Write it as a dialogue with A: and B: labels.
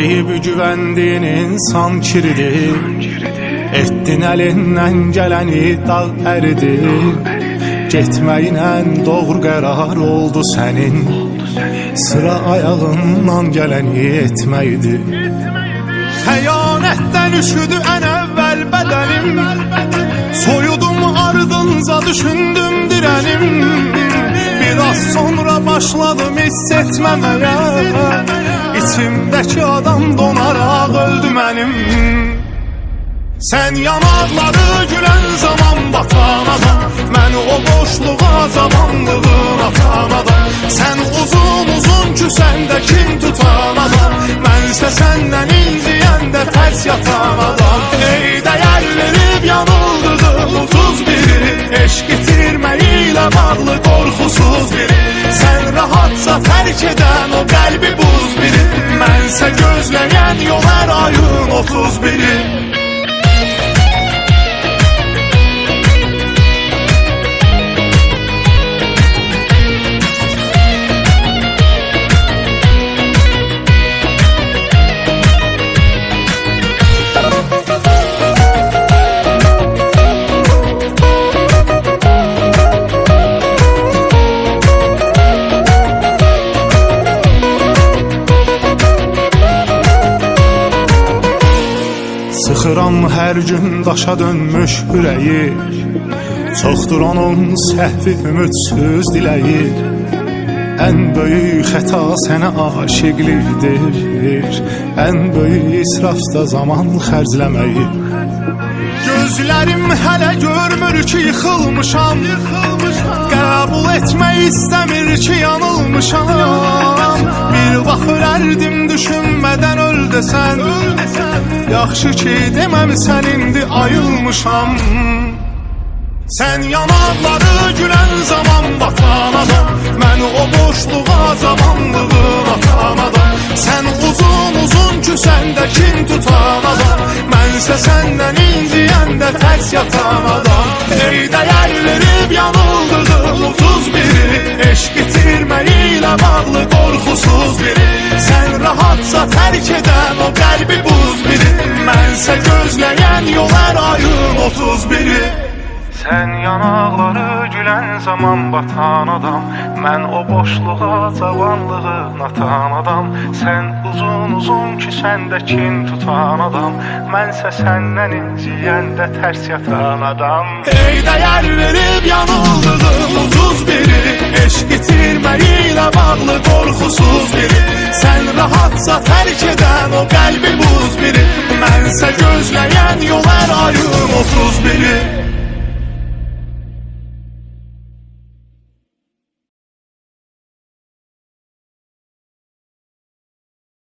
A: deyib güvəndiyin insan kiridir. Etdin əlindən gələni dağ əridir. Getməyinlə doğru qərar oldu sənin. Sıra ayağından gələni etməkdir. Xəyanətdən üşüdü ən əvvəl bədənim. Soyudum ardınca düşündüm dirənim. Biraz sonra başladım hiss etməməyə. İçimdəki adam donaraq öldü mənim. Sən yanaqları gülən zaman batan adam. Mən o boşluğa zamanlığın atan adam. Sən uzun uzun küsəndə kim tutan adam. Mənsə səndən inciyəndə tərs yatan adam. Ey dəyər verib yanıldığım ucuz biri. Eşq itirməyi ilə bağlı qorxusuz biri. Sən rahatsa tərk edən o qəlbi buz biri. Mənsə gözləyən yol hər ayın 31-i. Sıxıram hər gün daşa dönmüş ürəyi. Çoxdur onun səhvi ümüdsüz diləyi. Ən böyük xəta sənə aşiqlikdir. Ən böyük israf da zaman xərcləməyi. Gözlərim hələ görmür ki yıxılmışam. Qəbul etmək istəmir ki yanılmışam. Bir vaxt ölərdim düşünmədən öl desən. Yaxşı ki deməmsən indi ayılmışam. Sən yanaqları gülən zaman batan adam. Mən o boşluğa zamanlığın atan adam. Sən uzun uzun küsəndə kim tutan adam. Mənsə səndən inciyəndə tərs yatan adam. Ey dəyər verib yanıldığım ucuz biri. Eşq itirməyi ilə bağlı qorxusuz biri. Sən rahatsa tərk edən o qəlbi buz biri. Mənsə gözləyən yol hər ayın 31-i.
B: Sən yanaqları gülən zaman batan adam. Mən o boşluğa cavanlığın atan adam. Sən uzun uzun küsəndə kin tutan adam. Mənsə səndən inciyəndə tərs yatan adam.
A: Ey dəyər verib yanıldığım ucuz biri. Eşq itirməyi ilə bağlı qorxusuz biri. Sən rahatsa tərk edən o qəlbi buz biri. Mənsə gözləyən yol hər ayın 31-i.